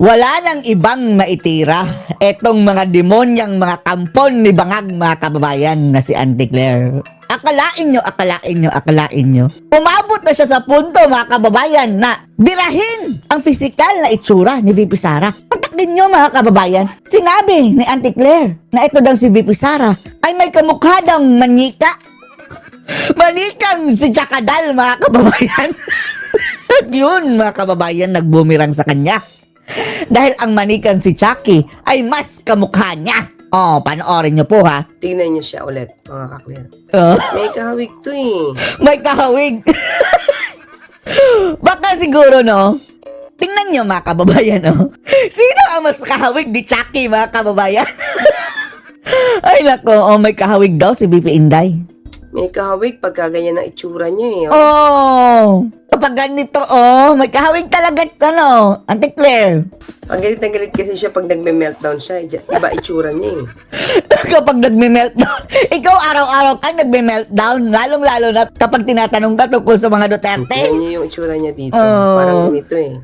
Wala nang ibang maitira. Etong mga demonyang mga kampon ni Bangag, mga kababayan, na si Auntie Claire. Akalain nyo. Umabot na siya sa punto, mga kababayan, na birahin ang pisikal na itsura ni VP Sara. Patakin nyo, mga kababayan. Sinabi ni Auntie Claire na ito daw si VP Sara ay may kamukha daw manika. Manikang si Chakadal, mga kababayan. At yun, mga kababayan, nagbumirang sa kanya. Dahil ang manikang si Chucky ay mas kamukha niya. Oh, panoorin nyo po, ha. Tingnan niyo siya ulit, mga kaklir. May kahawig to eh. May kahawig. Baka siguro, no? Tingnan nyo, mga kababayan, no? Sino ang mas kahawig ni Chucky, mga kababayan? Ay, nako, oh, may kahawig daw si BP Inday. May kahawig pagka ganyan ang itsura niya eh. Oh, kapag ganito, oh, may kahawig talaga, ano, Auntie Claire. Pag galit na galit kasi siya pag nagme-meltdown siya. Iba itsura niya eh. Kapag nagme-meltdown, ikaw araw-araw ka nagme-meltdown, lalong-lalo na kapag tinatanong ka tungkol sa mga Duterte. Tingnan niyo yung itsura niya dito. Oh. Parang ganito eh.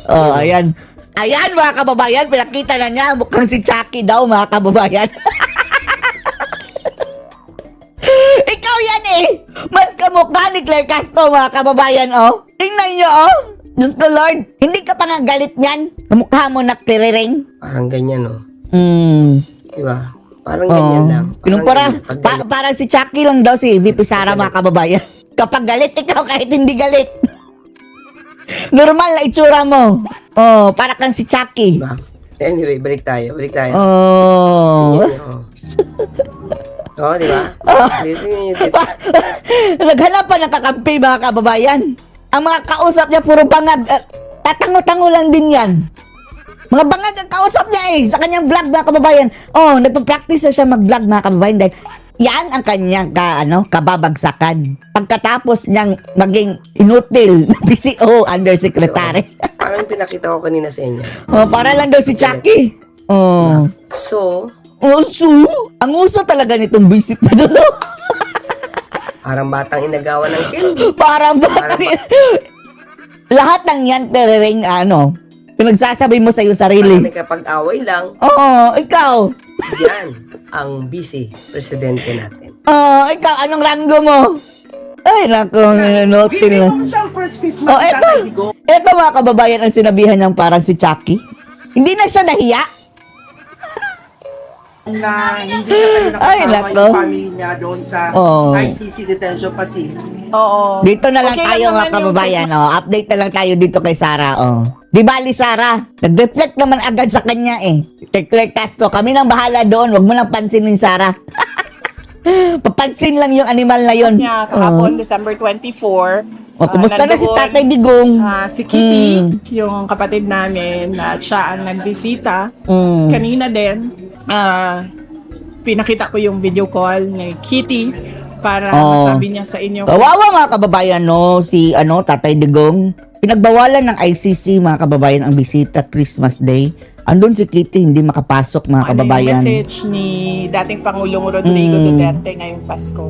Oh, ayan. Ayan, mga kababayan, pinakita na niya, mukhang si Chucky daw, mga kababayan. Ikaw yan eh! Mas kamukha ni Claire Castro, mga kababayan, oh. Tingnan niyo, oh. Diyos ko, Lord, hindi ka pa nga galit niyan. Kamukha mo naktirering. Parang ganyan oh. Diba? Parang Oh. ganyan lang. Parang, ganyan. Pag galit. parang si Chucky lang daw, si VP Sara, mga kababayan. Kapag galit, ikaw kahit hindi galit. Normal na itsura mo. Oh, para kang si Chucky. Diba? Anyway, balik tayo. Oh. Yan, oh. Oh, di ba? Naghanap pa ng kakampi, mga kababayan. Ang mga kausap niya, puro bangag. Tatango-tango lang din yan. Mga bangag ang kausap niya eh. Sa kanyang vlog, mga kababayan. Oh, nagpa-practice na siya mag-vlog, mga kababayan. Dahil yan ang kanyang kababagsakan. Pagkatapos niyang maging inutil na PCO undersecretary. Parang pinakita ko kanina sa inyo. Oh, para lang daw si Chucky. Oh. So, Uso? Ang uso talaga nitong visit na doon. parang batang inagawan ng candy. Parang lahat ng yan, terering, pinagsasabi mo sa iyo sarili. Parang nakapag-away lang. Oo, ikaw. Yan ang busy presidente natin. Ikaw, anong ranggo mo? Ay, naku, nanonotin lang. Oh, eto mga kababayan ang sinabihan niyang parang si Chucky. Hindi na siya nahiya. Na hindi na kayo Ay, nakasama nako. yung family niya doon sa Oh. ICC detention facility. Oo. Dito na lang Okay tayo lang mga naman kababayan. Update na lang tayo dito kay Sara. Di bali Sara, nag-reflect naman agad sa kanya eh. Kay Claire Castro, kami nang bahala doon. Huwag mo lang pansinin Sara. Papansin lang yung animal na yun. Niya kahapon, December 24. Kumusta na si nandoon, Tatay Digong? si Kitty, yung kapatid namin, at siya ang nagbisita. Kanina din, pinakita ko yung video call ni Kitty para masabi niya sa inyo. Kawawa mga kababayan, no? Si Tatay Digong. Pinagbawalan ng ICC mga kababayan ang bisita Christmas Day. Andun si Kitty, hindi makapasok mga Ano kababayan. yung message ni dating Pangulong Rodrigo Duterte ngayong Pasko?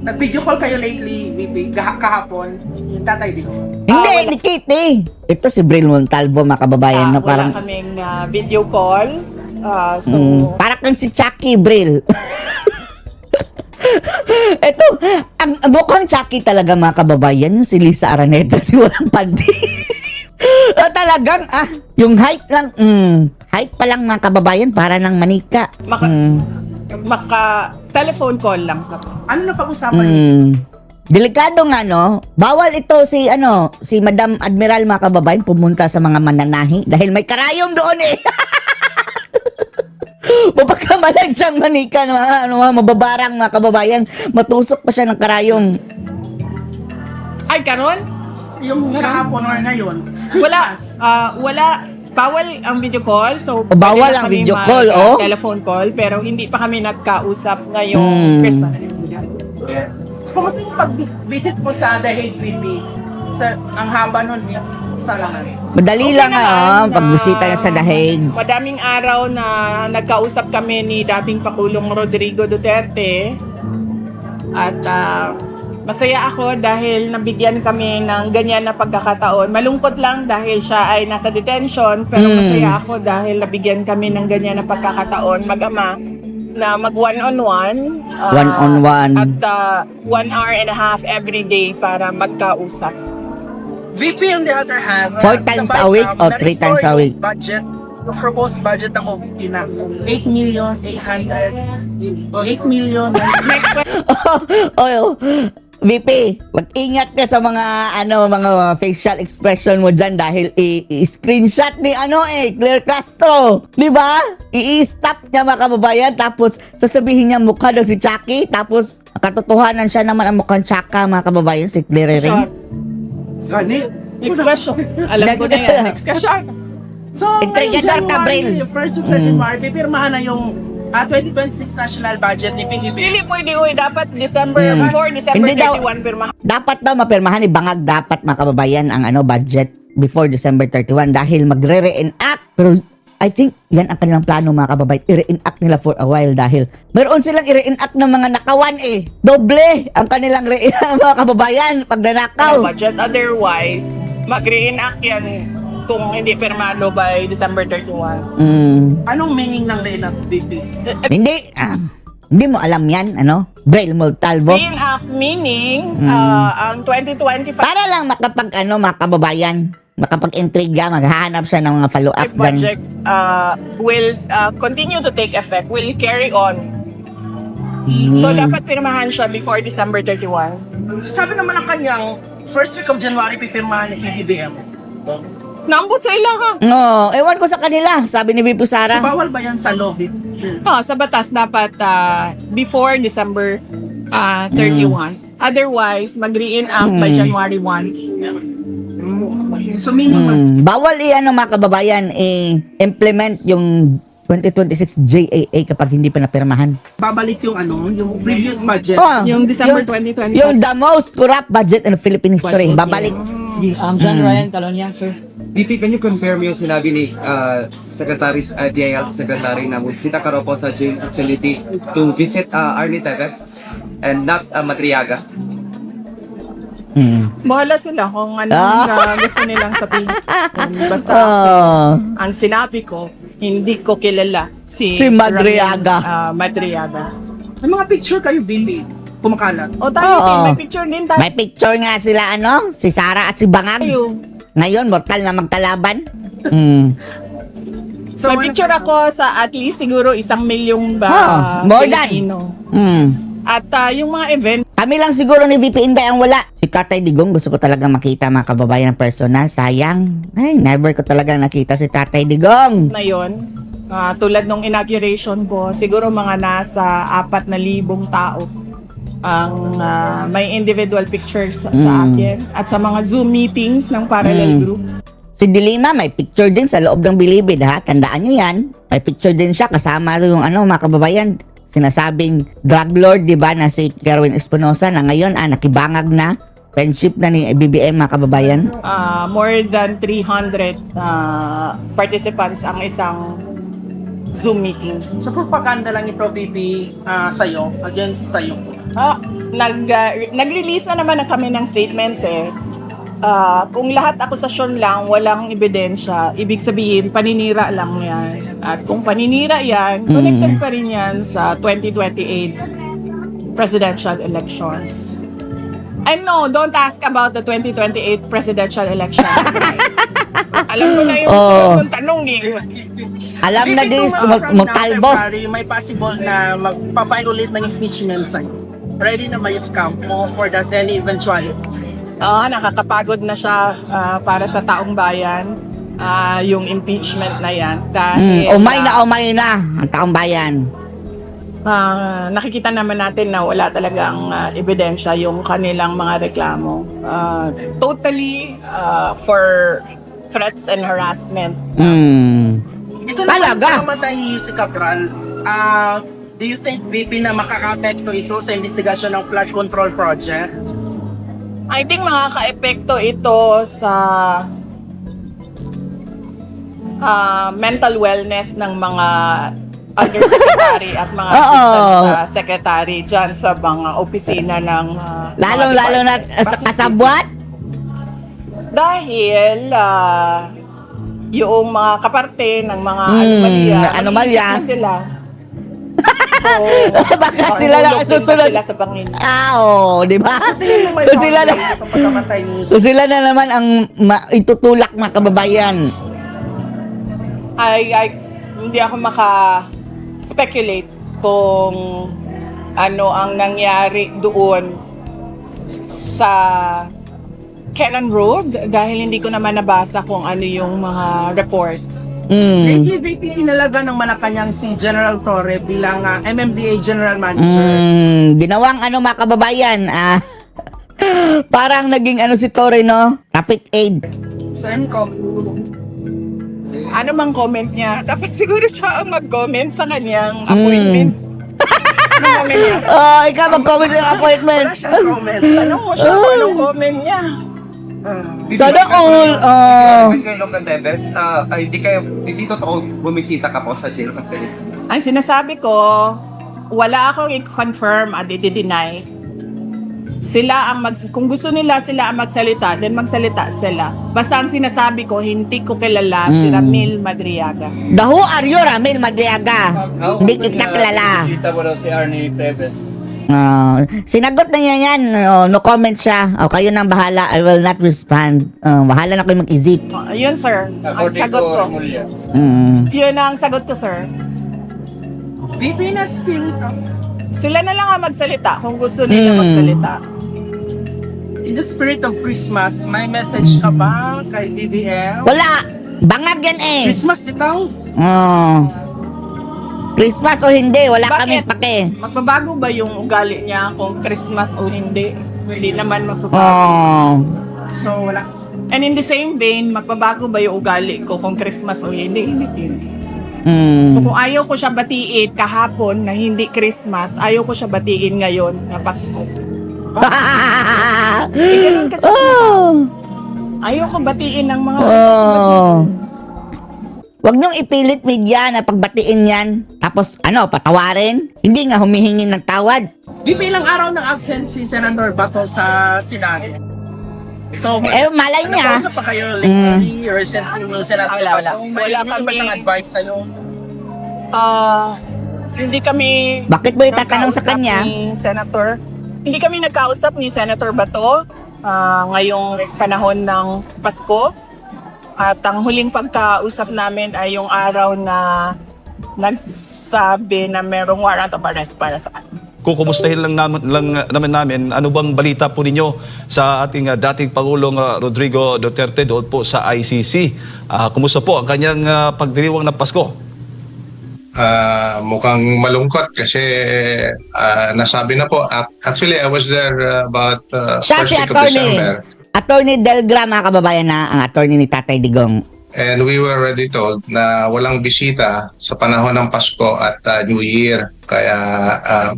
Nag-video call kayo lately, Bibi, kahapon, yung tatay din. Hindi, wala. ni Kitty. Ito si Bril Montalvo mga kababayan. na parang, Wala kaming video call. parang kang si Chucky, Bril. Ito, ang mukhang Chucky talaga mga kababayan, yung si Lisa Araneta, si Walang Pandi. Talagang, yung height lang, height pa lang mga kababayan, para ng manika. Maka-telephone call lang kami. Ano na pag-usapan niyo? Delikado nga, no? Bawal ito si Madam Admiral mga kababayan pumunta sa mga mananahi dahil may karayom doon eh. Mapagkamalan siyang manika ng mga mababarang mga kababayan, matusok pa siya ng karayom. Ay, karon? Yung kahapon or ngayon? Wala. Wala. Bawal ang video call. So, bawal pwede na ang kami video call, telephone call. Pero hindi pa kami nagkausap ngayong Christmas. So, kumusta yung pag-visit mo sa The Hague, Bibi? Ang haba nun, sa lahat. Madali Okay lang naman, pagbisita niya sa Dahig. Madaming araw na nagkausap kami ni dating Pangulong Rodrigo Duterte. At Masaya ako dahil nabigyan kami ng ganyan na pagkakataon. Malungkot lang dahil siya ay nasa detention, pero masaya ako dahil nabigyan kami ng ganyan na pagkakataon mag-ama na mag one-on-one. One-on-one. At 1 hour and a half every day para magkausap. VP on the other hand, 4 times a week o 3 times a week? Budget, yung proposed budget ng OVP na 8 million. Oh, VP, mag-ingat ka sa mga mga facial expression mo dyan dahil i-screenshot ni Claire Castro. Di ba? I-stop niya mga kababayan tapos sasabihin niya mukha daw si Chucky tapos katotohanan siya naman ang mukhang Chaka mga kababayan si Claire rin. Shot. Gani. Next question. Alam ko na yan. Next question. So, Intrigador ngayong ka, Bril. January, first week sa January, pipirmahan na yung 2026 national budget ni PBB. Hindi pwede, dapat December, before December Hindi daw- 31 pirma. Dapat daw mapirmahan ni Bangag dapat mga kababayan ang budget before December 31 dahil magre-reenact. Pero I think yan ang kanilang plano mga kababayan. I-reenact nila for a while dahil meron silang i-reenact ng mga nakawan Doble ang kanilang mga kababayan pag nanakaw. Budget. Otherwise, mag-reenact yan kung hindi pirmado by December 31. Anong meaning ng reenact, VP? Hindi mo alam yan, Braille Montalvo. Reenact meaning, ang 2025 Para lang mga kababayan, makapag-intriga, maghahanap siya ng mga follow-up dyan. project will continue to take effect, will carry on. So, dapat pirmahan siya before December 31. Sabi naman ng kanyang first week of January, pipirmahan ni PBBM. Naambot sa ila ka. No, ewan ko sa kanila, sabi ni Bipo Sara. Bawal ba yan sa law, VP? Sa batas dapat before December 31. Otherwise, mag-reenact by January 1. So, meaning, Bawal mga kababayan, implement yung 2026 JAA kapag hindi pa napirmahan. babalik yung yung previous budget. Yung December 2025. Yung the most corrupt budget in Philippine history. Budget, Babalik. John Ryan Calonian, sir. VP, can you confirm yung sinabi ni DIL Secretary na bumisita ka raw po sa jail facility to visit Arnie Teves and not Madriaga? Bahala sila kung ano gusto nilang sabihin. Basta ang sinabi ko, hindi ko kilala si Madriaga. Madriaga. May mga picture kayo, VP, kumakalat. O tayo, may picture din tayo. May picture nga sila, si Sara at si Bangag. Ngayon, mortal na magkalaban. So, May picture ako sa at least siguro 1 milyong more than. Filipino. Mm. At yung mga event, Kami lang siguro ni VP Inday ang wala. Si Tatay Digong, gusto ko talaga makita mga kababayan ng personal. Sayang. Ay, never ko talaga nakita si Tatay Digong. na yon, tulad nung inauguration ko, siguro mga nasa 4,000 tao ang may individual pictures sa akin at sa mga Zoom meetings ng parallel groups. Si Dilima, may picture din sa loob ng Bilibid, ha? Tandaan nyo yan. May picture din siya kasama yung mga kababayan. Sinasabing drug lord, di ba, na si Kerwin Espinosa na ngayon, nakibangag na. Friendship na ni BBM, mga kababayan. More than 300 participants ang isang Zoom meeting. So, propaganda lang ito, VP, sa'yo, against sa'yo. Nag-release na naman kami ng statements kung lahat akusasyon lang, walang ebidensya, ibig sabihin, paninira lang yan. At kung paninira yan, connected pa rin yan sa 2028 presidential elections. And no, don't ask about the 2028 presidential elections. Alam ko na yung sunod mong tanong Alam na VP, dis, kung, magkalbo. February, may possible na magpa-file ulit ng impeachment sa'yo. Ready na ba yung camp mo for that any eventualities? Nakakapagod na siya para sa taong bayan, yung impeachment na yan. Dahil, Umay na ang taong bayan. nakikita naman natin na wala talagang ebidensya yung kanilang mga reklamo. Totally for threats and harassment. Ito Talaga? naman namatay ni Yussi Cabral. Do you think, VP, na makaka-apekto ito sa investigasyon ng flood control project? I think makaka-epekto ito sa mental wellness ng mga undersecretary at mga assistant secretary dyan sa mga opisina ng Lalong-lalo na sa kasabwat? Dahil yung mga kaparte ng mga anomalya, anomalya. mag-iisip na sila. Baka sila na Mahulog din ba susunod. sila sa bangin. Di ba? Tingnan mo may So sila na, sa pagkamatay ni so sila na naman ang itutulak mga kababayan. Hindi ako maka-speculate kung ano ang nangyari doon sa Cannon Road dahil hindi ko naman nabasa kung ano yung mga reports. Lately, VP inalaga ng Malacanang si General Torre bilang MMDA General Manager. Ginawang ano mga kababayan, parang naging ano si Torre, no? Rapid aid. So, MCOM. Ano mang comment niya, dapat siguro siya ang mag-comment sa kanyang appointment. Ano comment niya? Ikaw mag-comment sa appointment. Wala siyang comment. Tanong mo siya kung anong comment niya. Sana all, Kayo Locatebes, hindi totoo bumisita ka po sa jail facility. Ang sinasabi ko, wala akong i-confirm at i-deny. Sila ang kung gusto nila sila ang magsalita, then magsalita sila. Basta ang sinasabi ko, hindi ko kilala si Ramil Madriaga. Dahu Aryo Ramil Madriaga. Hindi kita kilala. Kita mo daw si Arnie Teves. Sinagot na niya yan. No comment siya. Kayo nang bahala. I will not respond. Bahala na kayo mag-isip. Yun, sir. Ang sagot ko. Mulia. Yun ang sagot ko, sir. VP na still, Sila na lang ang magsalita kung gusto nila magsalita. in the spirit of Christmas, may message ka ba kay BBM? Wala. Bangag yan eh. Christmas ikaw? Christmas o hindi, wala Bakit? kami pake. Magbabago ba yung ugali niya kung Christmas o hindi? Hindi naman magbabago. So, wala. And in the same vein, magbabago ba yung ugali ko kung Christmas o hindi? Hindi. So kung ayaw ko siya batiin kahapon na hindi Christmas, ayaw ko siya batiin ngayon na Pasko. Ganun kasi. Ayaw ko batiin ng mga Huwag niyong ipilit media na pagbatiin yan. Tapos, patawarin. Hindi nga humihingi ng tawad. VP, ilang araw ng absence si Senator Bato sa Senado? So, Malay niya. Ano pa kayo lately? Recently, yung Senator Wala. Bato? Wala May kami. siyang advice sa'yo? Hindi kami Bakit mo itatanong sa nagkausap kanya? ni Senator. Hindi kami nagkausap ni Senator Bato ngayong panahon ng Pasko. At ang huling pagkausap namin ay yung araw na nagsabi na merong warrant of arrest para sa kanya. Kukumustahin lang namin ano bang balita po ninyo sa ating dating Pangulong Rodrigo Duterte doon po sa ICC. Kumusta po ang kanyang pagdiriwang ng Pasko? Mukhang malungkot kasi nasabi na po. Actually, I was there about Siya first si week of December. Attorney Delgra, mga kababayan, na ang attorney ni Tatay Digong. And we were already told na walang bisita sa panahon ng Pasko at New Year. Kaya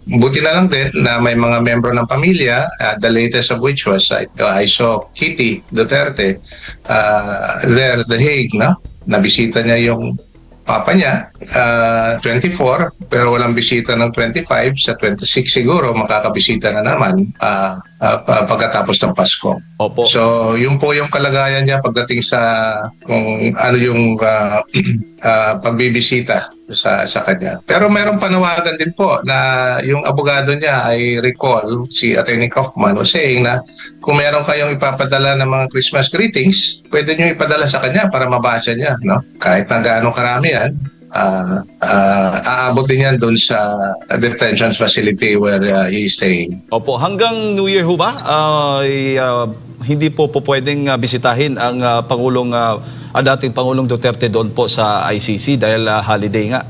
buti na lang din na may mga membro ng pamilya, the latest of which was I saw Kitty Duterte there at The Hague, no? Nabisita niya yung papa niya, 24, pero walang bisita ng 25. Sa 26 siguro, makakabisita na naman pagkatapos ng Pasko. Opo. So, yun po yung kalagayan niya pagdating sa kung ano yung pagbibisita sa kanya. Pero mayroong panawagan din po na yung abogado niya ay recall, si Attorney Kaufman was saying na kung meron kayong ipapadala ng mga Christmas greetings, pwede nyo ipadala sa kanya para mabasa niya, no? Kahit na gaano karami yan, aabot din yan doon sa detention facility where he is staying. Opo, hanggang New Year ho ba? Hindi po pwedeng bisitahin ang dating Pangulong Duterte doon po sa ICC dahil holiday nga.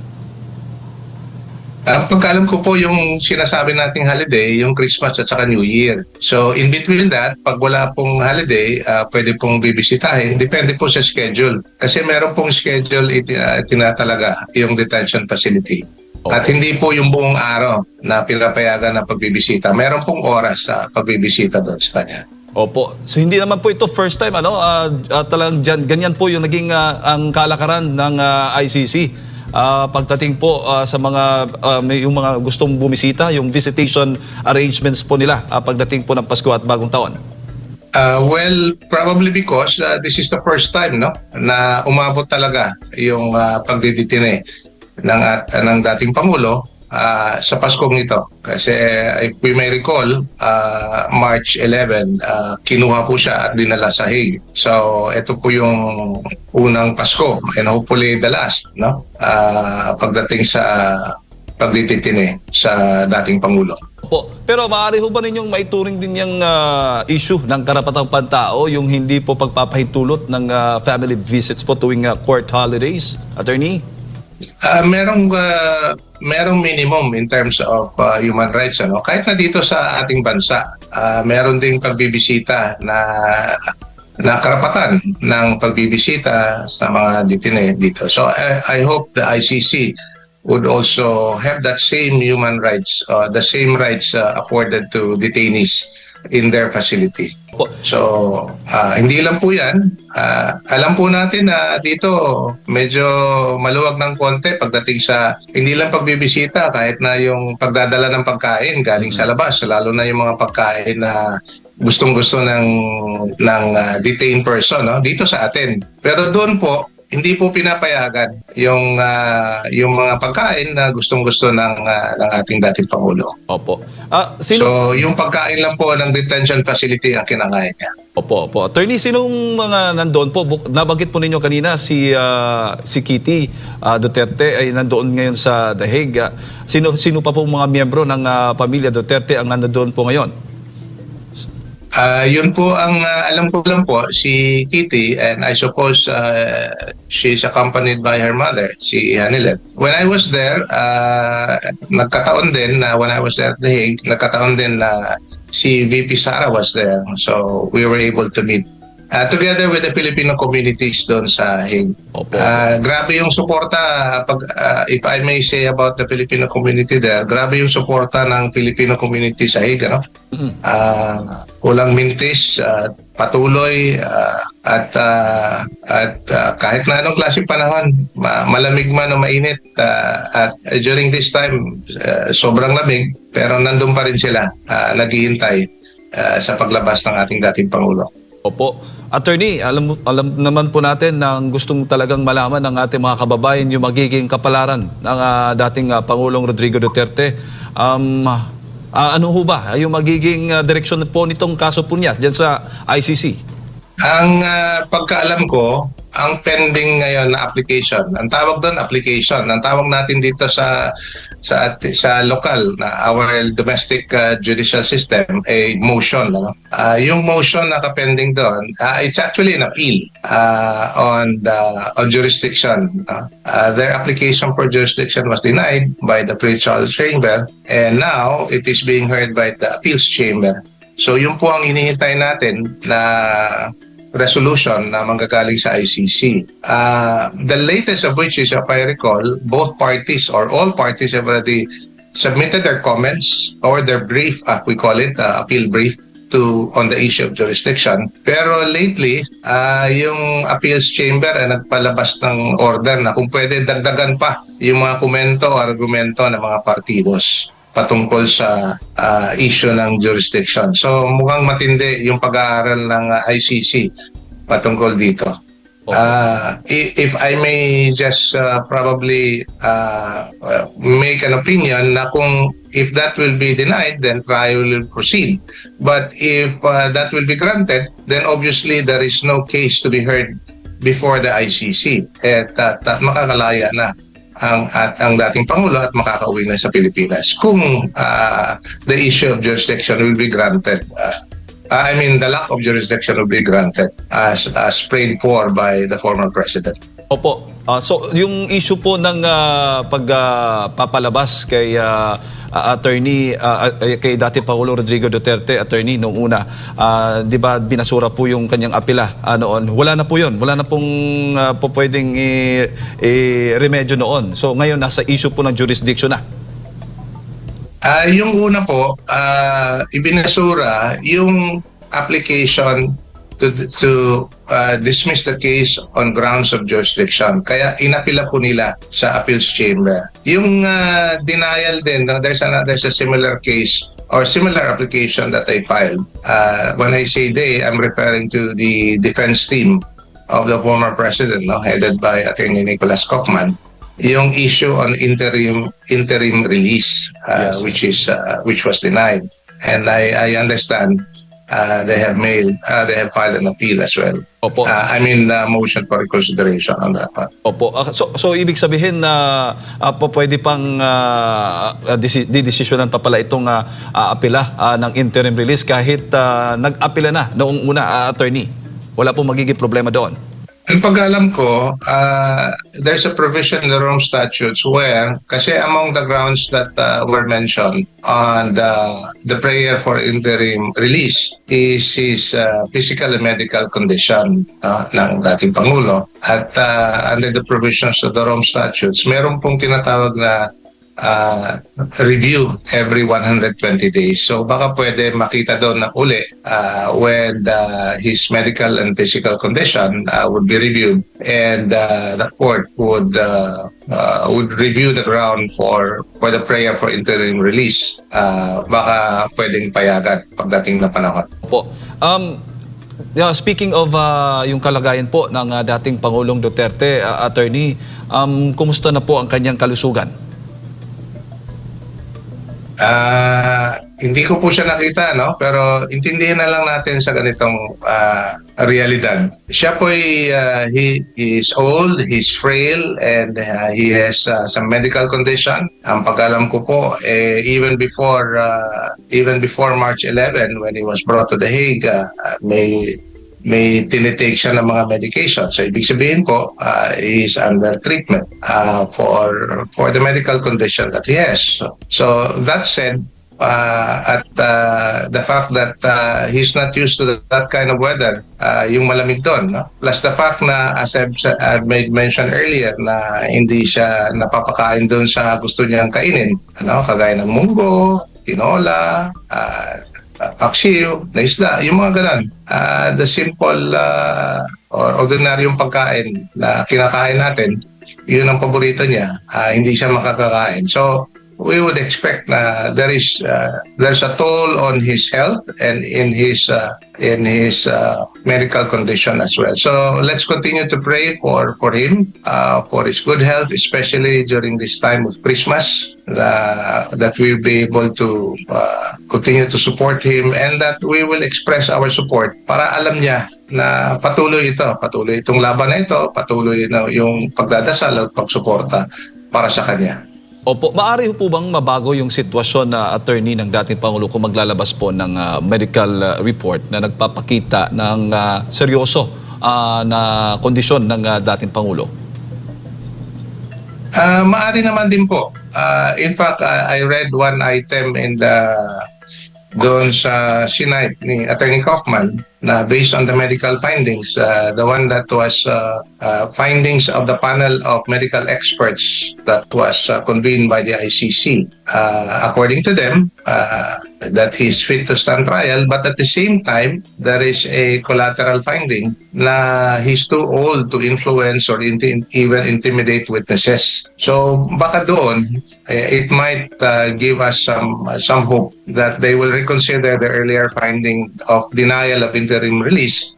Pagkaalam ko po yung sinasabi nating holiday, yung Christmas at saka New Year. So in between that, pag wala pong holiday, pwede pong bibisitahin. Depende po sa schedule. Kasi meron pong schedule tinatalaga yung detention facility. Okay. At hindi po yung buong araw na pinapayagan na pagbibisita. Meron pong oras sa pagbibisita doon sa kanya. Opo. So hindi naman po ito first time, talagang ganyan po yung naging ang kalakaran ng ICC. pagdating po sa mga yung mga gustong bumisita, yung visitation arrangements po nila pagdating po ng Pasko at Bagong Taon? Well, probably because this is the first time, no, na umabot talaga yung pagdiditine ng dating Pangulo sa Paskong ito. Kasi if we may recall, March 11, kinuha po siya at dinala sa Hague. So, ito po yung unang Pasko and hopefully the last, no, pagdating sa pagdiditine sa dating Pangulo. Po. Pero maaari ho ba ninyong maituring din yung issue ng karapatang pantao, yung hindi po pagpapahintulot ng family visits po tuwing court holidays, attorney? Merong minimum in terms of human rights, ano. Kahit na dito sa ating bansa, meron ding pagbibisita na karapatan ng pagbibisita sa mga detine dito. So I hope the ICC would also have that same human rights, the same rights afforded to detainees in their facility. So, hindi lang po yan. Alam po natin na dito medyo maluwag ng konti pagdating sa hindi lang pagbibisita, kahit na yung pagdadala ng pagkain galing sa labas, lalo na yung mga pagkain na gustong-gusto ng detained person, no, dito sa atin. Pero doon po, hindi po pinapayagan yung mga pagkain na gustong-gusto ng ating dating Pangulo. Opo. So, yung pagkain lang po ng detention facility ang kinakain niya. Opo. Attorney, sinong mga nandoon po? Nabanggit po ninyo kanina si Kitty Duterte ay nandoon ngayon sa The Hague. Sino pa po mga miyembro ng pamilya Duterte ang nandoon po ngayon? Yun po ang alam ko lang po, si Kitty, and I suppose she's accompanied by her mother, si Hanilet. When I was there, nagkataon din na when I was there at The Hague, nagkataon din na si VP Sara was there. So we were able to meet together with the Filipino communities doon sa Hague. Grabe yung suporta, if I may say about the Filipino community there, grabe yung suporta ng Filipino community sa Hague, ano? Kulang mintis, patuloy, at kahit na anong klaseng panahon, malamig man o mainit, at during this time, sobrang lamig, pero nandun pa rin sila, naghihintay sa paglabas ng ating dating Pangulo. Opo. Attorney, alam naman po natin na gustong talagang malaman ng ating mga kababayan yung magiging kapalaran ng dating Pangulong Rodrigo Duterte. Ano ho ba yung magiging direksyon po nitong kaso po niya dyan sa ICC? Ang pagkaalam ko, ang pending ngayon na application, ang tawag doon application, ang tawag natin dito sa local na our domestic judicial system, a motion, ano? Yung motion na kapending doon, it's actually an appeal on jurisdiction. Their application for jurisdiction was denied by the Pre-Trial Chamber, and now it is being heard by the Appeals Chamber. So yun po ang inihintay natin na resolution na manggagaling sa ICC. The latest of which is, if I recall, both parties or all parties have already submitted their comments or their brief, we call it, appeal brief, on the issue of jurisdiction. Pero lately, yung appeals chamber ay nagpalabas ng order na kung pwede dagdagan pa yung mga komento o argumento ng mga partidos patungkol sa issue ng jurisdiction. So mukhang matindi yung pag-aaral ng ICC patungkol dito. If I may just probably make an opinion na kung if that will be denied, then trial will proceed. But if that will be granted, then obviously there is no case to be heard before the ICC. At makakalaya na ang dating Pangulo at makakauwi na sa Pilipinas kung the issue of jurisdiction will be granted. The lack of jurisdiction will be granted as prayed for by the former president. Opo. So yung issue po ng pagpapalabas kay attorney kay dati Pangulo Rodrigo Duterte, attorney, nung una, di ba binasura po yung kanyang apela noon? Wala na po yun. Wala na pong po pwedeng remedyo noon. So ngayon nasa issue po ng jurisdiction na. Yung una po, ibinasura yung application to dismiss the case on grounds of jurisdiction. Kaya inapila po nila sa appeals chamber. Yung denial din, there's a similar case or similar application that I filed. When I say they, I'm referring to the defense team of the former president, no, headed by Attorney Nicholas Kaufman. Yung issue on interim release, Yes. which was denied, and I understand they have filed an appeal as well. Opo. Motion for reconsideration on that one. Opo. So ibig sabihin na pwede pang didesisyonan pa pala itong apila ng interim release kahit nag-apila na noong una, attorney. Wala pong magiging problema doon. Ang pag-alam ko, there's a provision in the Rome Statutes where, kasi among the grounds that were mentioned on the prayer for interim release is his physical and medical condition ng dating Pangulo. At under the provisions of the Rome Statutes, meron pong tinatawag na review every 120 days. So baka pwede makita doon na uli when his medical and physical condition would be reviewed, and the court would review the ground for the prayer for interim release. Baka pwedeng payagan pagdating na panahon. Opo. Speaking of yung kalagayan po ng dating Pangulong Duterte, attorney, kumusta na po ang kanyang kalusugan? Hindi ko po siya nakita, no? Pero intindihin na lang natin sa ganitong realidad. Siya po he is old, he's frail, and he has some medical condition. Ang pag-alam ko po, even before March 11, when he was brought to The Hague, may tinitake siya ng mga medication. So ibig sabihin po, he is under treatment for the medical condition that he has. So that said, at the fact that he's not used to that kind of weather, yung malamig doon, no? Plus the fact na, as I've made mention earlier, na hindi siya napapakain doon sa gusto niyang kainin, kagaya ng munggo, tinola, paksiw, na isda, yung mga ganun. The simple or ordinaryong pagkain na kinakain natin, yun ang paborito niya, hindi siya makakakain. So, we would expect na there's a toll on his health and in his medical condition as well. So let's continue to pray for him, for his good health, especially during this time of Christmas, that we'll be able to continue to support him, and that we will express our support para alam niya na patuloy itong laban na ito, patuloy na yung pagdadasal at pagsuporta para sa kanya. Opo, maaari po bang mabago yung sitwasyon na attorney ng dating Pangulo kung maglalabas po ng medical report na nagpapakita ng seryoso na kondisyon ng dating Pangulo? Maaari naman din po. In fact, I read one item in doon sa sinight ni Attorney Kaufman na based on the medical findings, the one that was findings of the panel of medical experts that was convened by the ICC. According to them, that he's fit to stand trial, but at the same time, there is a collateral finding na he's too old to influence or even intimidate witnesses. So baka doon, it might give us some hope that they will reconsider the earlier finding of denial of interim release,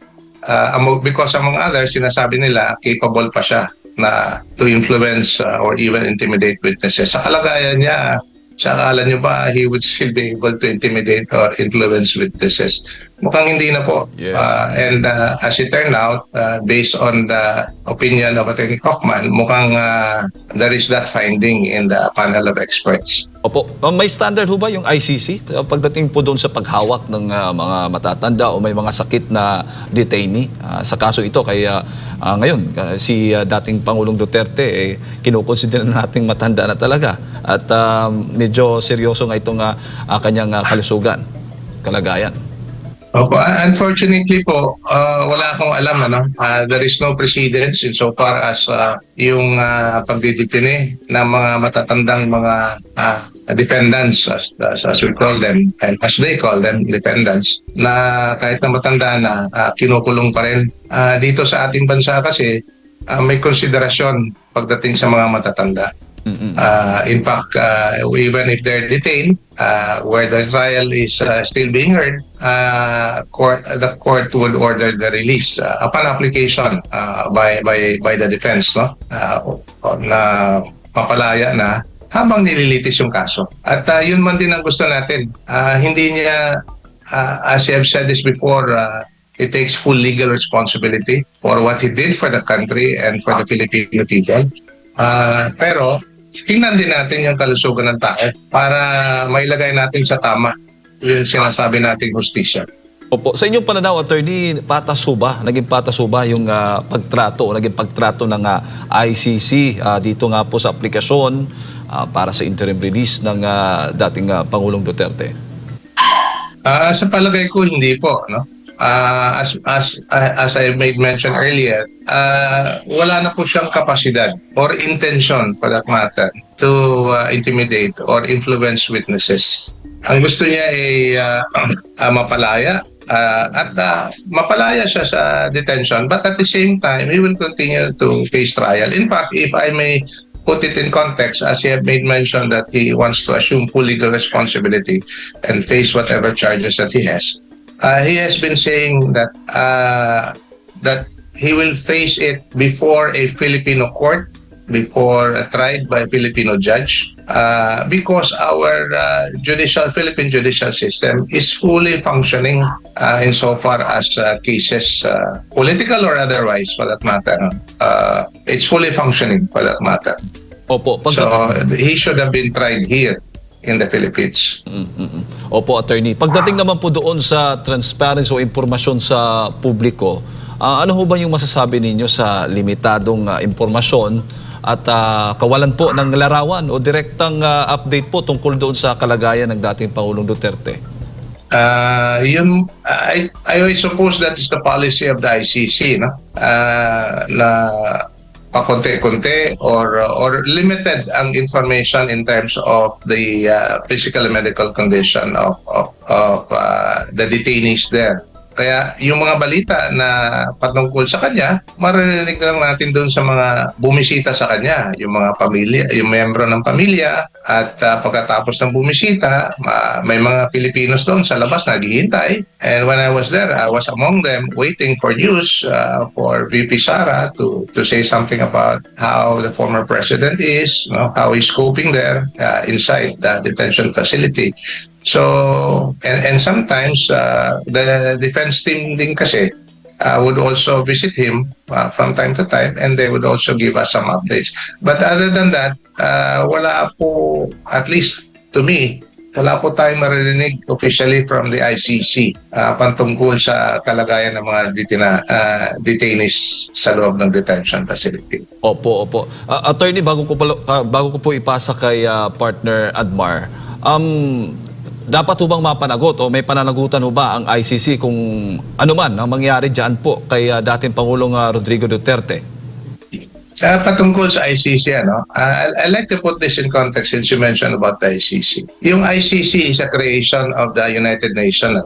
because among others, sinasabi nila capable pa siya na to influence or even intimidate witnesses. Sa kalagayan niya, sa akala niyo ba he would still be able to intimidate or influence witnesses? Mukhang hindi na po. Yes. And as it turned out, based on the opinion of Attorney Kaufman, mukhang there is that finding in the panel of experts. Opo, may standard ho ba yung ICC pagdating po doon sa paghawak ng mga matatanda o may mga sakit na detainee sa kaso ito? Kaya ngayon, si dating Pangulong Duterte, kinukonsider na nating matanda na talaga at medyo seryoso nga itong kanyang kalusugan, kalagayan. Opo, unfortunately po, wala akong alam there is no precedence insofar as yung pagdidetine ng mga matatandang mga defendants as we call them and as they call them defendants na kahit na matanda na kinukulong pa rin. Dito sa ating bansa kasi may konsiderasyon pagdating sa mga matatanda. In fact, even if they're detained, where the trial is still being heard, the court would order the release upon application by the defense, na mapalaya na habang nililitis yung kaso. At yun man din ang gusto natin. Hindi niya, as I have said this before, he takes full legal responsibility for what he did for the country and for the Filipino people. Pero tingnan din natin yung kalusugan ng tao para mailagay natin sa tama yung sinasabi nating hustisya. Opo, sa inyong pananaw, Attorney, naging patas ba yung naging pagtrato ng ICC dito nga po sa aplikasyon para sa interim release ng dating Pangulong Duterte? Sa palagay ko, hindi po, no? As I made mention earlier, wala na po siyang kapasidad or intention for that matter to intimidate or influence witnesses. Ang gusto niya ay mapalaya at mapalaya siya sa detention, but at the same time, he will continue to face trial. In fact, if I may put it in context, as he had made mention that he wants to assume full legal responsibility and face whatever charges that he has been saying that that he will face it before a Filipino court, before tried by a Filipino judge, because our Philippine judicial system is fully functioning insofar as cases, political or otherwise for that matter. It's fully functioning for that matter. Opo, So he should have been tried here in the Philippines. Opo, Attorney. Pagdating naman po doon sa transparency o impormasyon sa publiko, ano ho ba yung masasabi ninyo sa limitadong impormasyon at kawalan po ng larawan o direktang update po tungkol doon sa kalagayan ng dating Pangulong Duterte? I suppose that is the policy of the ICC, no? Na pakonti-konti or limited ang information in terms of the physical and medical condition of the detainees there. Kaya yung mga balita na patungkol sa kanya, maririnig lang natin doon sa mga bumisita sa kanya, yung mga pamilya, yung miyembro ng pamilya, at pagkatapos ng bumisita, may mga Filipinos doon sa labas naghihintay. And when I was there, I was among them waiting for news for VP Sara to say something about how the former president is, how he's coping there inside the detention facility. So, and sometimes the defense team din kasi would also visit him from time to time, and they would also give us some updates. But other than that, wala po, at least to me, wala po tayong maririnig officially from the ICC pantungkol sa kalagayan ng mga detainees sa loob ng detention facility. Opo. Attorney, bago ko po ipasa kay partner Admar, dapat ho bang mapanagot o may pananagutan ho ba ang ICC kung ano man ang mangyari dyan po kay dating Pangulong Rodrigo Duterte? Patungkol sa ICC, I'd like to put this in context since you mentioned about the ICC. Yung ICC is a creation of the United Nations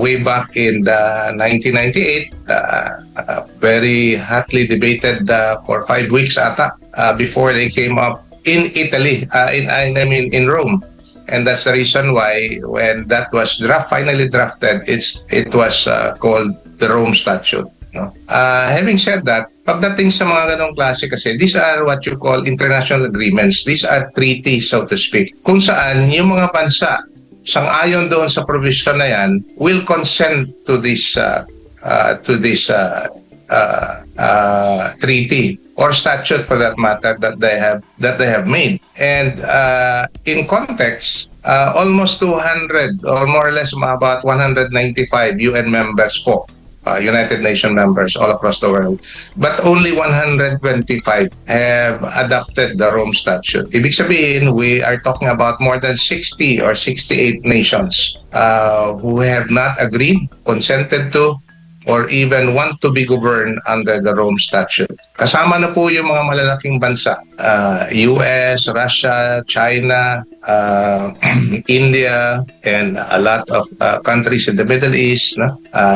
way back in 1998, very hotly debated for 5 weeks ata before they came up in Italy, in Rome. And that's the reason why when that was finally drafted, it was called the Rome Statute. Having said that, pagdating sa mga ganong klase kasi, these are what you call international agreements. These are treaties, so to speak. Kung saan yung mga bansa, sang-ayon doon sa provision na yan, will consent to this treaty or statute for that matter that they have made. And in context, almost 200 or more or less about 195 UN members po United Nations members all across the world. But only 125 have adopted the Rome Statute. Ibig sabihin, we are talking about more than 60 or 68 nations who have not agreed, consented to, or even want to be governed under the Rome Statute. Kasama na po yung mga malalaking bansa, US, Russia, China, India, and a lot of countries in the Middle East,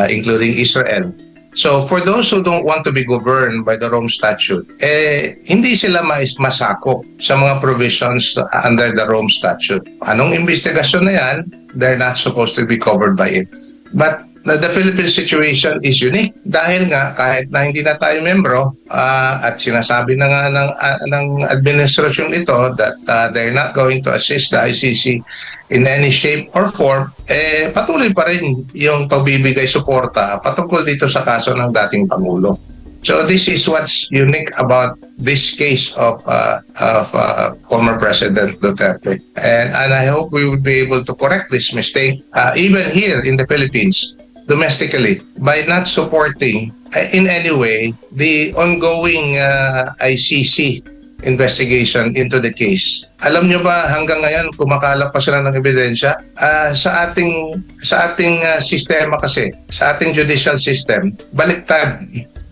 including Israel. So for those who don't want to be governed by the Rome Statute, hindi sila masakop sa mga provisions under the Rome Statute. Anong investigasyon na yan, they're not supposed to be covered by it. But the Philippine situation is unique dahil nga kahit na hindi na tayo membro at sinasabi na nga ng administrasyon ito that they're not going to assist the ICC in any shape or form, patuloy pa rin yung pagbibigay suporta patungkol dito sa kaso ng dating Pangulo. So this is what's unique about this case of former President Duterte. And I hope we will be able to correct this mistake even here in the Philippines, domestically, by not supporting in any way the ongoing ICC investigation into the case. Alam nyo ba hanggang ngayon kumakalap pa sila ng ebidensya? Sa ating sistema kasi, sa ating judicial system, baliktad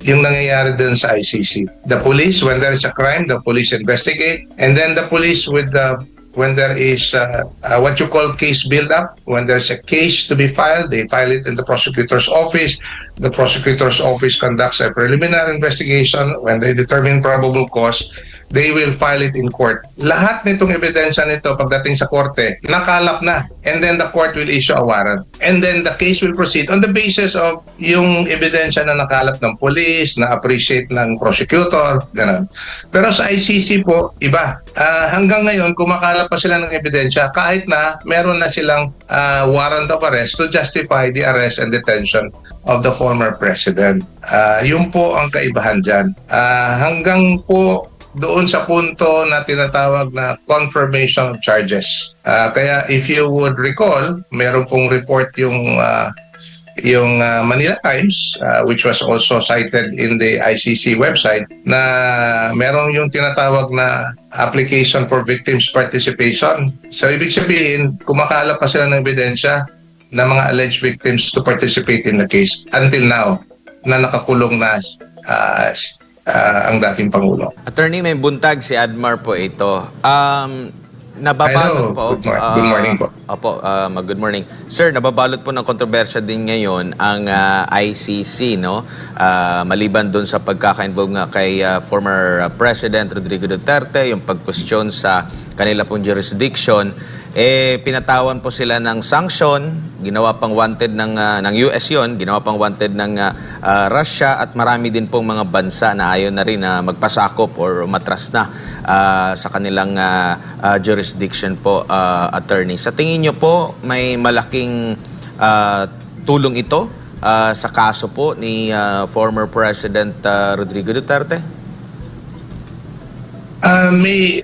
yung nangyayari dun sa ICC. The police, when there is a crime, the police investigate, and then the police with the when there is what you call case build-up, when there's a case to be filed, they file it in the prosecutor's office. The prosecutor's office conducts a preliminary investigation. When they determine probable cause, they will file it in court. Lahat nitong ebidensya nito pagdating sa korte, nakalap na. And then the court will issue a warrant. And then the case will proceed on the basis of yung ebidensya na nakalap ng police, na appreciate ng prosecutor, ganun. Pero sa ICC po, iba. Hanggang ngayon, kumakalap pa sila ng ebidensya kahit na meron na silang warrant of arrest to justify the arrest and detention of the former president. Yun po ang kaibahan dyan. Hanggang po doon sa punto na tinatawag na confirmation of charges. Kaya if you would recall, meron pong report yung Manila Times, which was also cited in the ICC website, na merong yung tinatawag na application for victims participation. So ibig sabihin, kumakalap pa sila ng ebidensya na mga alleged victims to participate in the case until now na nakakulong na ang dating Pangulo. Attorney, may buntag si Admar po ito. Nababalot po. Good morning po. Opo, good morning. Sir, nababalot po ng kontrobersya din ngayon ang ICC, no? Maliban doon sa pagkaka-involve nga kay former President Rodrigo Duterte, yung pag-question sa kanila pong jurisdiction, pinatawan po sila ng sanction, ginawa pang wanted ng US yon, ginawa pang wanted ng Russia, at marami din pong mga bansa na ayaw na rin na magpasakop or matras na sa kanilang jurisdiction po, attorney. Sa tingin nyo po, may malaking tulong ito sa kaso po ni former President Rodrigo Duterte? May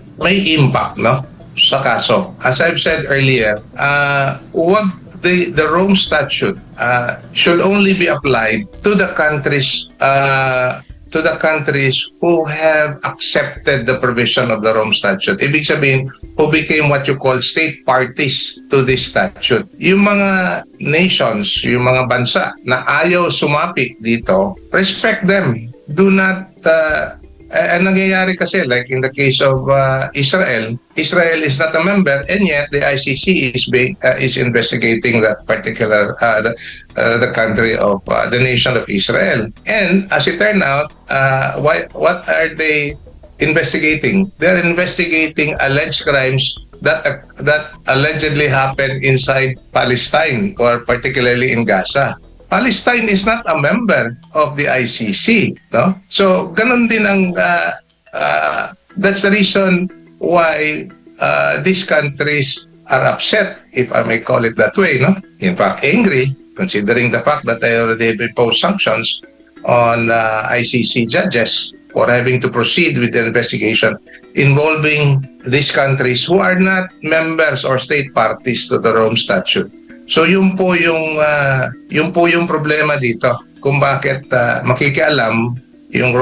impact, no? Sa kaso. As I've said earlier, the Rome Statute should only be applied to the countries who have accepted the provision of the Rome Statute. Ibig sabihin, who became what you call state parties to this statute. Yung mga nations, yung mga bansa na ayaw sumapit dito, respect them. Do not ang nangyayari kasi, like in the case of Israel is not a member, and yet the ICC is investigating that particular the country of the nation of Israel. And as it turned out, what are they investigating? They're investigating alleged crimes that allegedly happened inside Palestine, or particularly in Gaza. Palestine is not a member of the ICC, no? So ganun din ang that's the reason why these countries are upset, if I may call it that way, no? In fact, angry, considering the fact that they already have imposed sanctions on ICC judges for having to proceed with the investigation involving these countries who are not members or state parties to the Rome Statute. So yun po yung problema dito. kung bakit makikialam yung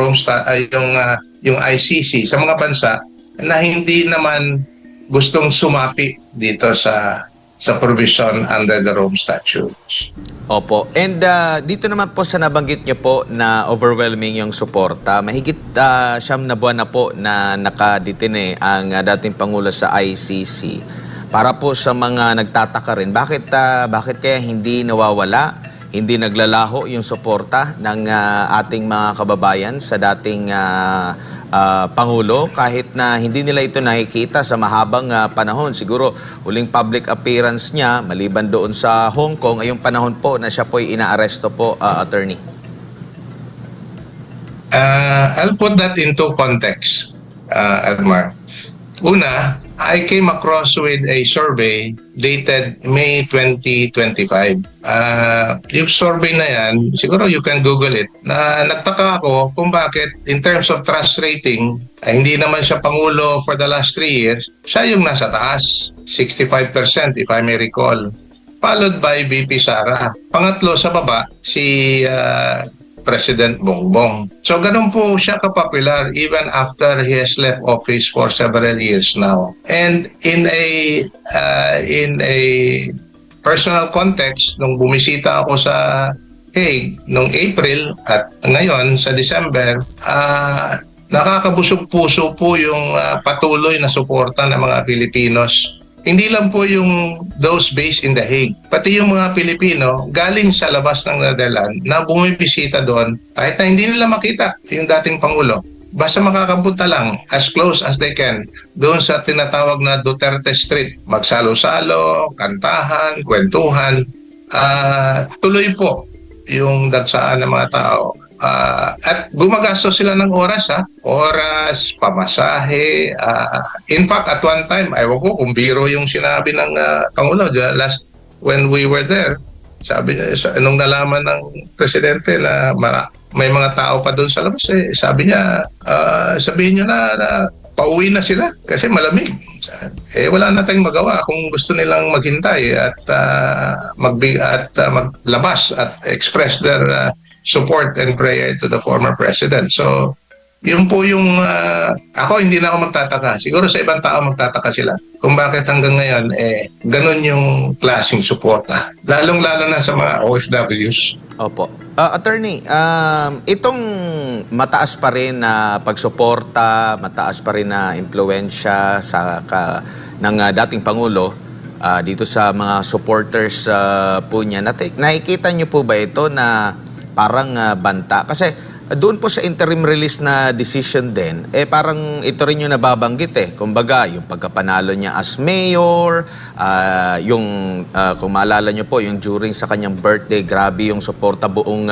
yung ICC sa mga bansa na hindi naman gustong sumapi dito sa provision under the Rome Statutes. Opo. And dito naman po sa nabanggit niyo po na overwhelming yung suporta, mahigit 9 na buwan na po na nakadetine ang dating Pangulo sa ICC. Para po sa mga nagtataka rin, bakit kaya hindi nawawala, hindi naglalaho yung suporta ng ating mga kababayan sa dating Pangulo kahit na hindi nila ito nakikita sa mahabang panahon. Siguro huling public appearance niya maliban doon sa Hong Kong ay yung panahon po na siya po'y inaaresto po, attorney. I'll put that into context, Edmar. Una, I came across with a survey dated May 2025. Yung survey na yan, siguro you can Google it, na nagtaka ako kung bakit in terms of trust rating, hindi naman siya Pangulo for the last 3 years, siya yung nasa taas, 65% if I may recall. Followed by VP Sara. Pangatlo sa baba, si President Bongbong. So ganun po siya kapopular even after he has left office for several years now. And in a personal context, nung bumisita ako sa Hague nung April at ngayon sa December, nakakabusog puso po yung patuloy na suporta ng mga Pilipinos. Hindi lang po yung those based in The Hague, pati yung mga Pilipino galing sa labas ng Netherlands na bumibisita doon kahit na hindi nila makita yung dating Pangulo. Basta makakapunta lang as close as they can doon sa tinatawag na Duterte Street. Magsalo-salo, kantahan, kwentuhan. Tuloy po yung dagsaan ng mga tao. At gumagastos sila ng oras, pamasahe. In fact, at one time, ayaw ko kung biro yung sinabi ng Pangulo last when we were there. Sabi niya, nung nalaman ng presidente na may mga tao pa doon sa labas, sabi niya, sabihin niyo na pauwi na sila kasi malamig. Wala na tayong magawa kung gusto nilang maghintay at maglabas at express their support and prayer to the former president. So, yun po yung ako hindi na ako magtataka. Siguro sa ibang tao magtataka sila kung bakit hanggang ngayon ganun yung klaseng suporta. Lalong-lalo na sa mga OFWs. Opo. Attorney, itong mataas pa rin na pagsuporta, mataas pa rin na impluwensya ng dating Pangulo dito sa mga supporters po niya, nakikita niyo po ba ito na parang banta? Kasi doon po sa interim release na decision din, parang ito rin yung nababanggit Kumbaga, yung pagkapanalo niya as mayor, kung maalala niyo po, yung during sa kanyang birthday, grabe yung suporta buong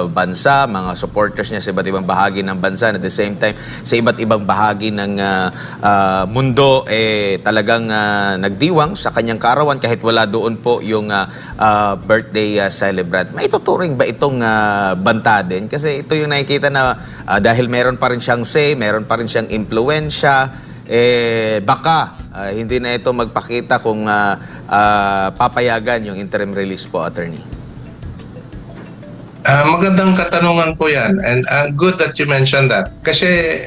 bansa, mga supporters niya sa iba't ibang bahagi ng bansa. At the same time, sa iba't ibang bahagi ng mundo, talagang nagdiwang sa kanyang kaarawan kahit wala doon po yung birthday celebrant. May tuturing ba itong banta din? Kasi ito yung nakikita na dahil meron pa rin siyang say, meron pa rin siyang impluwensya, baka hindi na ito magpakita kung papayagan yung interim release po, attorney. Magandang katanungan po yan, and good that you mentioned that. Kasi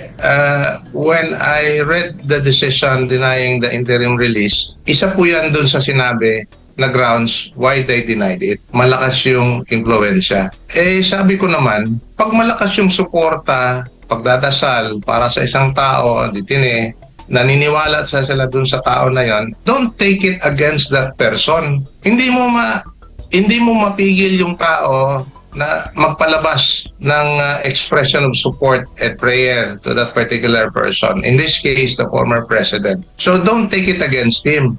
when I read the decision denying the interim release, isa po yan dun sa sinabi na grounds why they denied it. Malakas yung impluwensya. Sabi ko naman, pag malakas yung suporta, pagdadasal para sa isang tao, ditine, naniniwala sa sila dun sa tao na yon, don't take it against that person. Hindi mo mapigil yung tao na magpalabas ng expression of support and prayer to that particular person. In this case, the former president. So don't take it against him.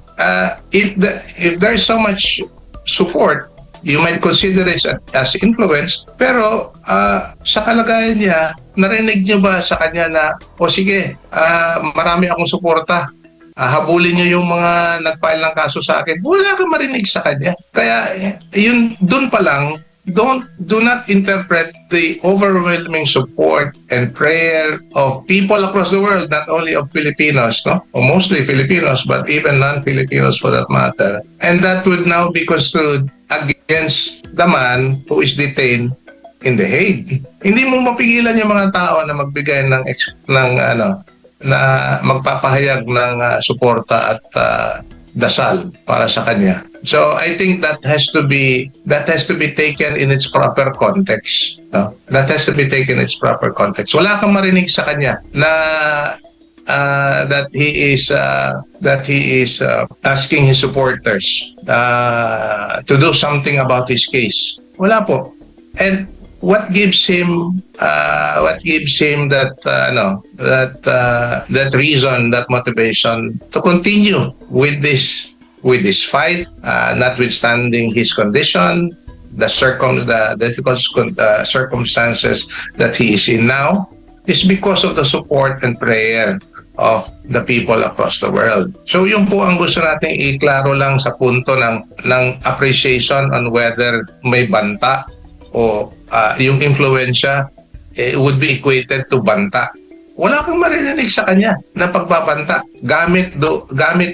If there's so much support, you might consider it as influence, pero sa kalagayan niya, narinig niyo ba sa kanya na, sige, marami akong suporta, habulin niyo yung mga nag-file ng kaso sa akin? Wala kang marinig sa kanya. Kaya yun, dun pa lang, do not interpret the overwhelming support and prayer of people across the world, not only of Filipinos, or mostly Filipinos, but even non-Filipinos for that matter. And that would now be construed against the man who is detained in The Hague. Hindi mo mapigilan yung mga tao na magbigay na magpapahayag ng suporta at dasal para sa kanya. So I think that has to be taken in its proper context. No? That has to be taken in its proper context. Wala kang marinig sa kanya na that he is asking his supporters to do something about his case. Wala po. And what gives him that reason, that motivation to continue with this fight, notwithstanding his condition, the difficult circumstances that he is in now, is because of the support and prayer of the people across the world. So yung po ang gusto nating iklaro lang sa punto ng appreciation on whether may banta o yung influensya would be equated to banta. Wala kang marinig sa kanya na pagbabanta gamit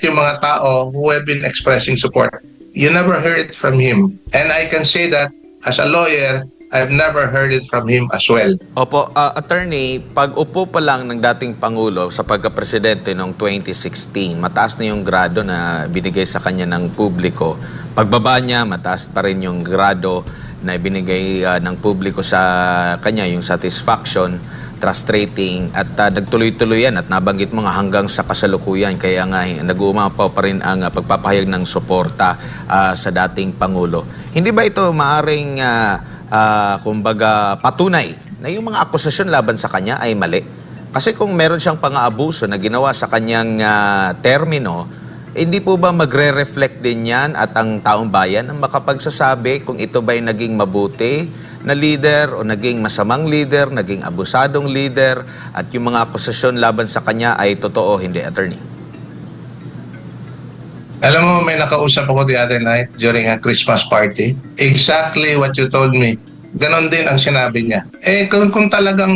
yung mga tao who have been expressing support. You never heard it from him. And I can say that as a lawyer, I've never heard it from him as well. Opo, attorney, pag upo pa lang ng dating Pangulo sa pagka-presidente noong 2016, mataas na yung grado na binigay sa kanya ng publiko. Pagbaba niya, mataas pa rin yung grado na ibinigay ng publiko sa kanya, yung satisfaction, trust rating, at nagtuloy-tuloy yan at nabanggit mo nga hanggang sa kasalukuyan. Kaya nga nag-uumapaw pa rin ang pagpapahayag ng suporta sa dating Pangulo. Hindi ba ito maaring kumbaga patunay na yung mga akusasyon laban sa kanya ay mali? Kasi kung meron siyang pang-aabuso na ginawa sa kanyang termino, hindi po ba magre-reflect din yan at ang taong bayan ang makapagsasabi kung ito ba'y naging mabuti na leader o naging masamang leader, naging abusadong leader, at yung mga akusasyon laban sa kanya ay totoo, hindi, attorney? Alam mo, may nakausap ako the other night during a Christmas party. Exactly what you told me. Ganon din ang sinabi niya. Kung talagang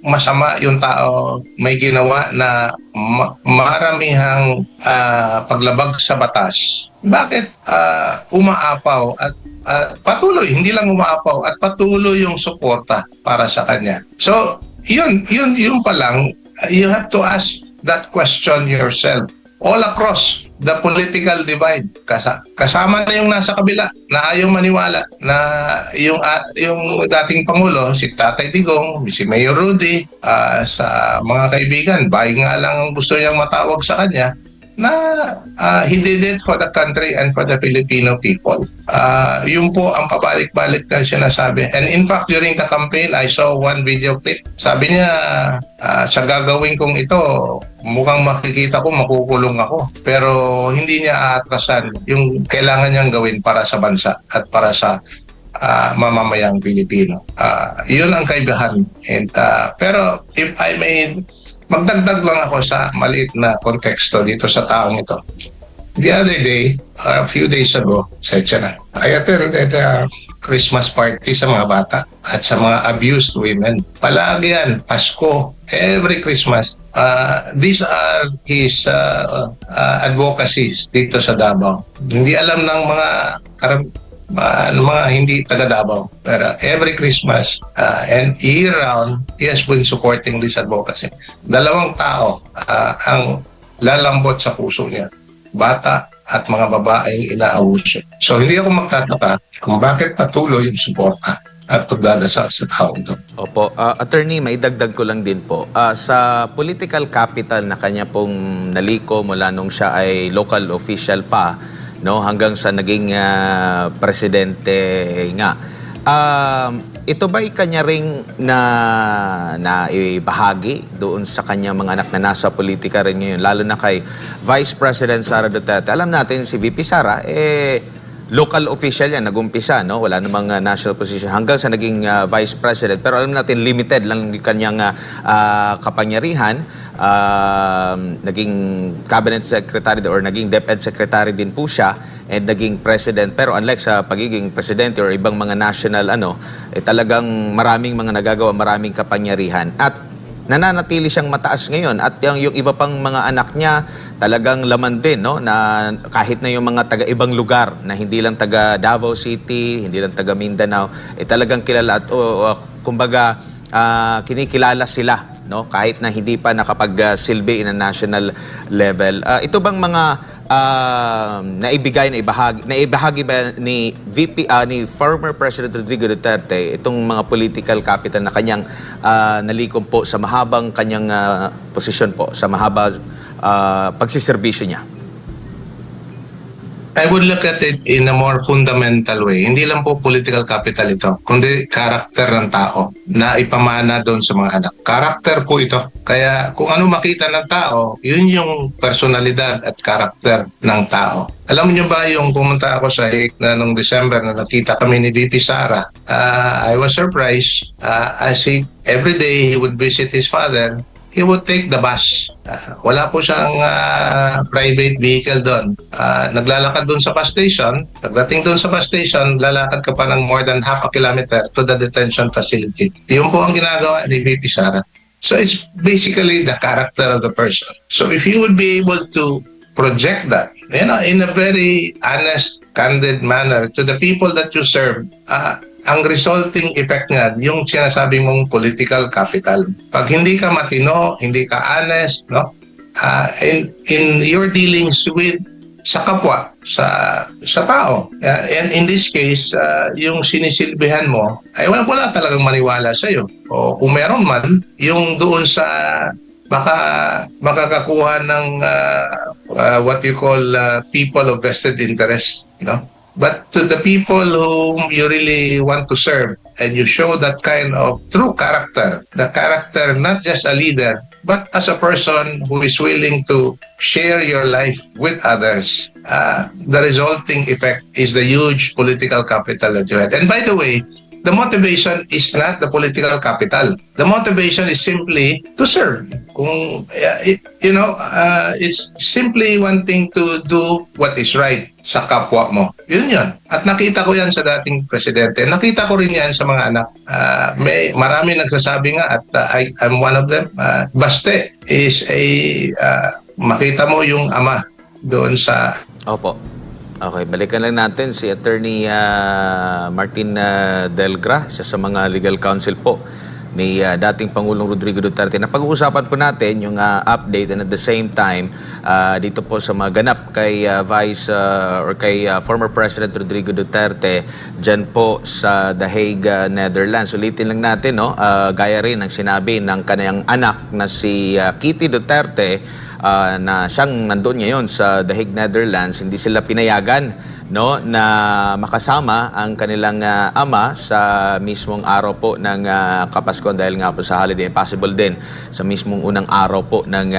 masama yung tao, may ginawa na maramihang paglabag sa batas, bakit umaapaw at patuloy, hindi lang umaapaw, at patuloy yung suporta para sa kanya? So, yun pa lang, you have to ask that question yourself. All across the political divide, kasama na yung nasa kabila na ayaw maniwala na yung dating Pangulo, si Tatay Digong, si Mayor Rudy, sa mga kaibigan, bahay nga lang ang gusto niyang matawag sa kanya, na he did it for the country and for the Filipino people. Yun po ang pabalik-balik na sinasabi. And in fact, during the campaign, I saw one video clip. Sabi niya, sa gagawin kong ito, mukhang makikita ko, makukulong ako. Pero hindi niya aatrasan yung kailangan niyang gawin para sa bansa at para sa mamamayang Pilipino. Yun ang kaibahan. And, pero if I may magdagdag lang ako sa maliit na konteksto dito sa taong ito. The other day, a few days ago, I attended a Christmas party sa mga bata at sa mga abused women. Palagi yan, Pasko, every Christmas. These are his advocacies dito sa Davao. Hindi alam ng mga hindi taga Davao. Pero every Christmas and year-round, he has been supporting this advocacy. Dalawang tao ang lalambot sa puso niya. Bata at mga babaeng inaabuso. So hindi ako magtataka kung bakit patuloy yung suporta at pagdadasal sa taong ito. Opo. Attorney, may dagdag ko lang din po. Sa political capital na kanya pong naliko mula nung siya ay local official pa, no, hanggang sa naging presidente nga. Ito ba'y kanya ring na ibahagi doon sa kanyang mga anak na nasa politika rin ngayon, lalo na kay Vice President Sara Duterte? Alam natin si VP Sara, local official yan, nagumpisa, no? Wala namang national position hanggang sa naging Vice President. Pero alam natin, limited lang yung kanyang kapangyarihan. Naging cabinet secretary or naging DepEd secretary din po siya and naging president. Pero unlike sa pagiging presidente or ibang mga national talagang maraming mga nagagawa, maraming kapangyarihan. At nananatili siyang mataas ngayon at yung iba pang mga anak niya talagang laman din, no, na kahit na yung mga taga ibang lugar na hindi lang taga Davao City, hindi lang taga Mindanao, talagang kilala at kumbaga kinikilala sila, no, kahit na hindi pa nakapagsilbi in a national level. Ito bang mga naibahagi ba ni ni former President Rodrigo Duterte itong mga political capital na kanyang nalikom po sa mahabang kanyang posisyon po, sa mahaba pagsiservisyo niya? I would look at it in a more fundamental way. Hindi lang po political capital ito, kundi karakter ng tao na ipamana doon sa mga anak. Karakter po ito. Kaya kung ano makita ng tao, yun yung personalidad at karakter ng tao. Alam niyo ba yung pumunta ako sa Hague na nung December na nakita kami ni VP Sara, I was surprised. As every day he would visit his father, he would take the bus. Wala po siyang private vehicle doon. Naglalakad doon sa bus station. Pagdating doon sa bus station, lalakad ka pa ng more than half a kilometer to the detention facility. Yun po ang ginagawa ni VP Sara. So it's basically the character of the person. So if you would be able to project that, in a very honest, candid manner to the people that you serve, ang resulting effect nga, yung sinasabi mong political capital. Pag hindi ka matino, hindi ka honest, no? In your dealings with sa kapwa, sa tao. And in this case, yung sinisilbihan mo, ay wala talagang maniwala sa'yo. O kung meron man, yung doon sa makakakuha ng what you call people of vested interest, you know? But to the people whom you really want to serve, and you show that kind of true character, the character not just a leader, but as a person who is willing to share your life with others, the resulting effect is the huge political capital that you had. And by the way, the motivation is not the political capital. The motivation is simply to serve. Kung it's simply wanting to do what is right sa kapwa mo. Yun. At nakita ko yan sa dating presidente. Nakita ko rin yan sa mga anak. Marami nagsasabi nga at I'm one of them. Baste is makita mo yung ama doon sa... Opo. Okay, balikan lang natin si Attorney Martin Delgra, isa sa mga legal counsel po ni dating Pangulong Rodrigo Duterte. Napag-uusapan po natin yung update and at the same time dito po sa mga ganap kay kay former President Rodrigo Duterte dyan po sa The Hague, Netherlands. Ulitin lang natin, no? Gaya rin ang sinabi ng kanyang anak na si Kitty Duterte, na siyang nandun ngayon sa The Hague, Netherlands. Hindi sila pinayagan, no, na makasama ang kanilang ama sa mismong araw po ng Kapaskuhan dahil nga po sa holiday. Possible din sa mismong unang araw po ng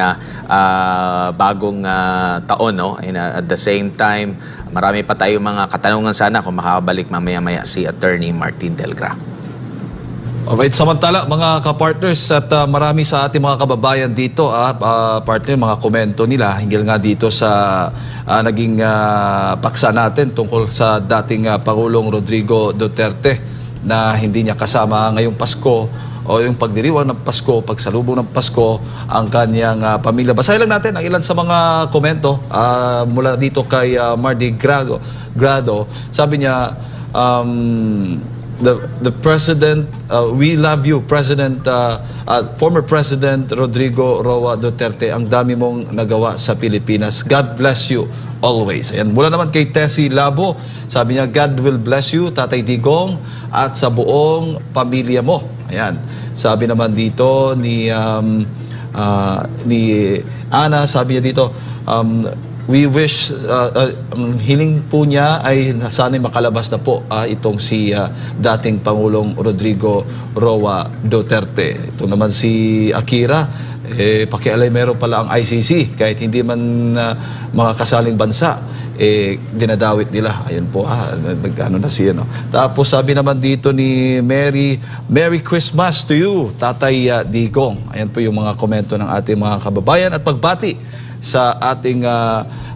bagong taon, no? And at the same time, marami pa tayong mga katanungan sana kung makabalik mamaya-maya si Attorney Martin Delgra. Alright, samantala mga kapartners at marami sa ating mga kababayan dito, partner, mga komento nila hinggil nga dito sa naging paksa natin tungkol sa dating Pangulong Rodrigo Duterte na hindi niya kasama ngayong Pasko o yung pagdiriwang ng Pasko, pagsalubong ng Pasko ang kanyang pamilya. Basahin lang natin ang ilan sa mga komento mula dito kay Mardi Grado. Sabi niya, the President, we love you, former President Rodrigo Roa Duterte. Ang dami mong nagawa sa Pilipinas. God bless you always. Ayan, mula naman kay Tessie Labo, sabi niya, God will bless you, Tatay Digong, at sa buong pamilya mo. Ayan. Sabi naman dito ni Ana, sabi niya dito, we wish, ang hiling po niya ay sana'y makalabas na po itong si dating Pangulong Rodrigo Roa Duterte. Ito naman si Akira, pakialay meron pala ang ICC kahit hindi man mga kasaling bansa, dinadawit nila. Ayun po, nagano na siya, no? Tapos sabi naman dito ni Mary, Merry Christmas to you, Tatay Digong. Ayan po yung mga komento ng ating mga kababayan at pagbati sa ating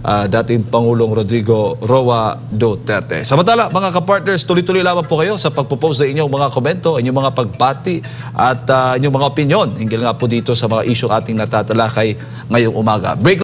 dating Pangulong Rodrigo Roa Duterte. Samantala, mga kapartners, tuloy-tuloy lamang po kayo sa pagpo-post ng inyong mga komento, inyong mga pagbati at inyong mga opinion hinggil nga po dito sa mga issue ating natatalakay ngayong umaga. Break